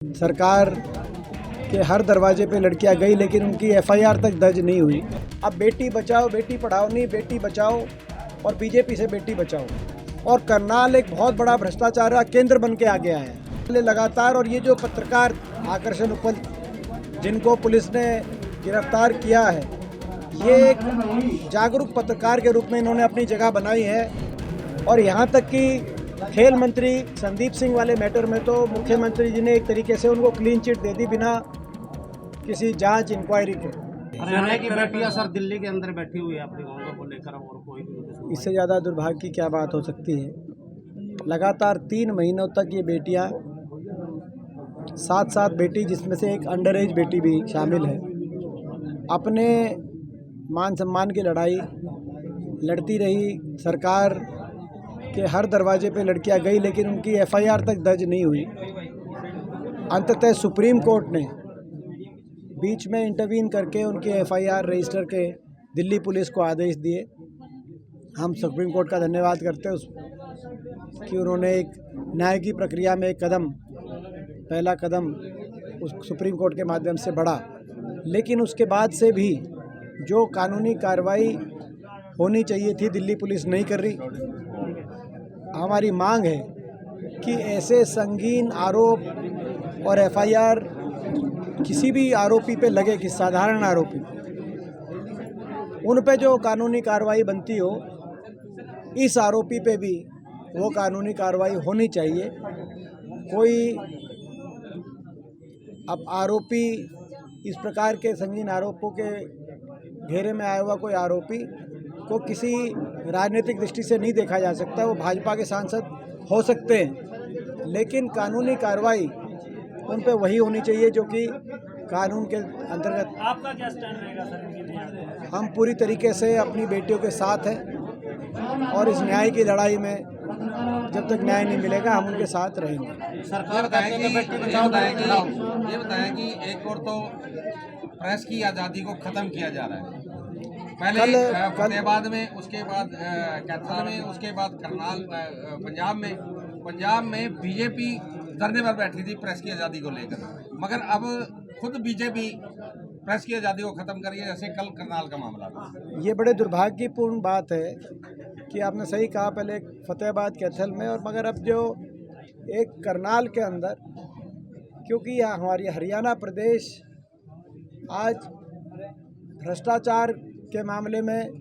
सरकार के हर दरवाजे पे लड़कियां गई लेकिन उनकी एफआईआर तक दर्ज नहीं हुई। अब बेटी बचाओ बेटी पढ़ाओ नहीं, बेटी बचाओ और बीजेपी से बेटी बचाओ। और करनाल एक बहुत बड़ा भ्रष्टाचार का केंद्र बन के आ गया है लगातार। और ये जो पत्रकार आकर्षण उपल जिनको पुलिस ने गिरफ्तार किया है, ये एक जागरूक पत्रकार के रूप में इन्होंने अपनी जगह बनाई है। और यहाँ तक कि खेल मंत्री संदीप सिंह वाले मैटर में तो मुख्यमंत्री जी ने एक तरीके से उनको क्लीन चिट दे दी बिना किसी जांच इंक्वायरी के। हरियाणा की बेटियां सर दिल्ली के अंदर बैठी हुई है अपनी मांगों को लेकर, और कोई भी इससे ज़्यादा दुर्भाग्य की क्या बात हो सकती है। लगातार 3 महीनों तक ये बेटियां 7 बेटी, जिसमें से एक अंडर एज बेटी भी शामिल है, अपने मान सम्मान की लड़ाई लड़ती रही। सरकार के हर दरवाजे पे लड़कियां गई लेकिन उनकी एफआईआर तक दर्ज नहीं हुई। अंततः सुप्रीम कोर्ट ने बीच में इंटरवीन करके उनकी एफआईआर रजिस्टर के दिल्ली पुलिस को आदेश दिए। हम सुप्रीम कोर्ट का धन्यवाद करते हैं कि उन्होंने एक न्याय की प्रक्रिया में एक पहला कदम उस सुप्रीम कोर्ट के माध्यम से बढ़ा। लेकिन उसके बाद से भी जो कानूनी कार्रवाई होनी चाहिए थी दिल्ली पुलिस नहीं कर रही। हमारी मांग है कि ऐसे संगीन आरोप और एफआईआर किसी भी आरोपी पे लगे, कि साधारण आरोपी, उन पे जो कानूनी कार्रवाई बनती हो, इस आरोपी पे भी वो कानूनी कार्रवाई होनी चाहिए। कोई अब आरोपी, इस प्रकार के संगीन आरोपों के घेरे में आया हुआ कोई आरोपी को किसी राजनीतिक दृष्टि से नहीं देखा जा सकता। वो भाजपा के सांसद हो सकते हैं, लेकिन कानूनी कार्रवाई उन पे वही होनी चाहिए जो कि कानून के अंतर्गत। आपका क्या स्टैंड रहेगा सर? हम पूरी तरीके से अपनी बेटियों के साथ हैं और इस न्याय की लड़ाई में जब तक न्याय नहीं मिलेगा हम उनके साथ रहेंगे। सरकार ये बताएं कि एक और तो प्रेस की आज़ादी को ख़त्म किया जा रहा है। पहले फतेहाबाद में, उसके बाद कैथल में, उसके बाद करनाल पंजाब में बीजेपी धरने पर बैठी थी प्रेस की आज़ादी को लेकर, मगर अब खुद बीजेपी प्रेस की आज़ादी को ख़त्म कर रही है, जैसे कल करनाल का मामला। ये बड़े दुर्भाग्यपूर्ण बात है कि आपने सही कहा, पहले फतेहाबाद कैथल में, और मगर अब जो एक करनाल के अंदर, क्योंकि यह हमारी हरियाणा प्रदेश आज भ्रष्टाचार के मामले में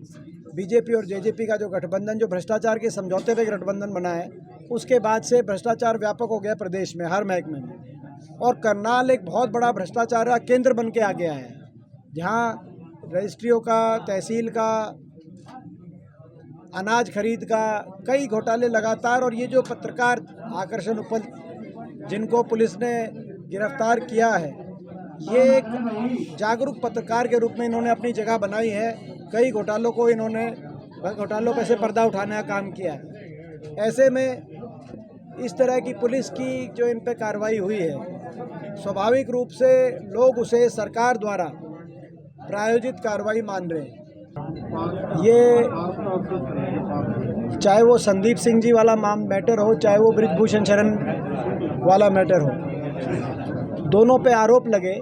बीजेपी और जेजेपी का जो गठबंधन, जो भ्रष्टाचार के समझौते पे गठबंधन बना है, उसके बाद से भ्रष्टाचार व्यापक हो गया प्रदेश में हर महकमे में। और करनाल एक बहुत बड़ा भ्रष्टाचार का केंद्र बन के आ गया है, जहाँ रजिस्ट्रियों का, तहसील का, अनाज खरीद का कई घोटाले लगातार। और ये जो पत्रकार आकर्षण उपल जिनको पुलिस ने गिरफ्तार किया है, ये एक जागरूक पत्रकार के रूप में इन्होंने अपनी जगह बनाई है। कई घोटालों पर से पर्दा उठाने का काम किया है। ऐसे में इस तरह की पुलिस की जो इन पे कार्रवाई हुई है, स्वाभाविक रूप से लोग उसे सरकार द्वारा प्रायोजित कार्रवाई मान रहे हैं। ये चाहे वो संदीप सिंह जी वाला मैटर हो, चाहे वो बृजभूषण शरण वाला मैटर हो, दोनों पे आरोप लगे,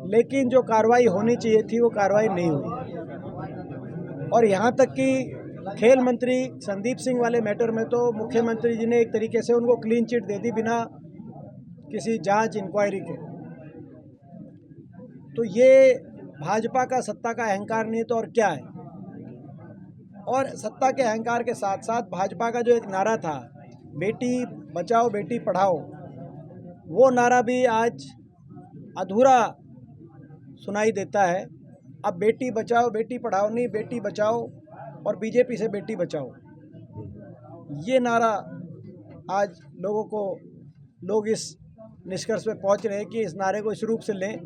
लेकिन जो कार्रवाई होनी चाहिए थी वो कार्रवाई नहीं हुई। और यहाँ तक कि खेल मंत्री संदीप सिंह वाले मैटर में तो मुख्यमंत्री जी ने एक तरीके से उनको क्लीन चिट दे दी बिना किसी जांच इंक्वायरी के। तो ये भाजपा का सत्ता का अहंकार नहीं तो और क्या है। और सत्ता के अहंकार के साथ साथ भाजपा का जो एक नारा था, बेटी बचाओ बेटी पढ़ाओ, वो नारा भी आज अधूरा सुनाई देता है। अब बेटी बचाओ बेटी पढ़ाओ नहीं, बेटी बचाओ और बीजेपी से बेटी बचाओ, ये नारा आज लोग इस निष्कर्ष पे पहुंच रहे हैं कि इस नारे को इस रूप से लें,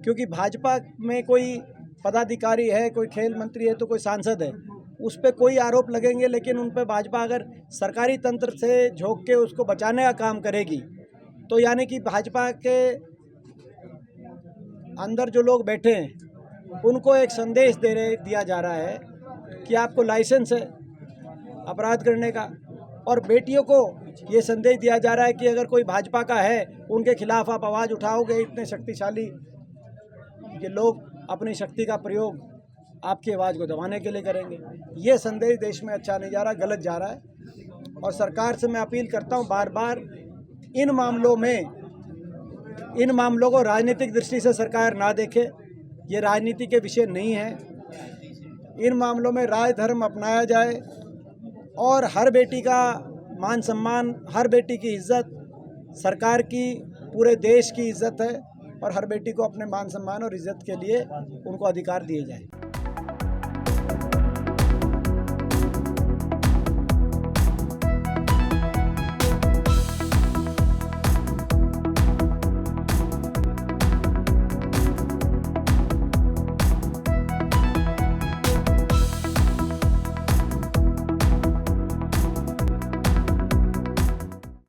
क्योंकि भाजपा में कोई पदाधिकारी है, कोई खेल मंत्री है, तो कोई सांसद है, उस पर कोई आरोप लगेंगे, लेकिन उन पर भाजपा अगर सरकारी तंत्र से झोंक के उसको बचाने का काम करेगी, तो यानी कि भाजपा के अंदर जो लोग बैठे हैं उनको एक संदेश दिया जा रहा है कि आपको लाइसेंस है अपराध करने का। और बेटियों को ये संदेश दिया जा रहा है कि अगर कोई भाजपा का है उनके खिलाफ आप आवाज़ उठाओगे, इतने शक्तिशाली ये लोग अपनी शक्ति का प्रयोग आपकी आवाज़ को दबाने के लिए करेंगे। ये संदेश देश में अच्छा नहीं जा रहा, गलत जा रहा है। और सरकार से मैं अपील करता हूँ बार बार, इन मामलों को राजनीतिक दृष्टि से सरकार ना देखे। ये राजनीति के विषय नहीं है। इन मामलों में राजधर्म अपनाया जाए और हर बेटी का मान सम्मान, हर बेटी की इज्जत सरकार की, पूरे देश की इज्जत है और हर बेटी को अपने मान सम्मान और इज्जत के लिए उनको अधिकार दिए जाए।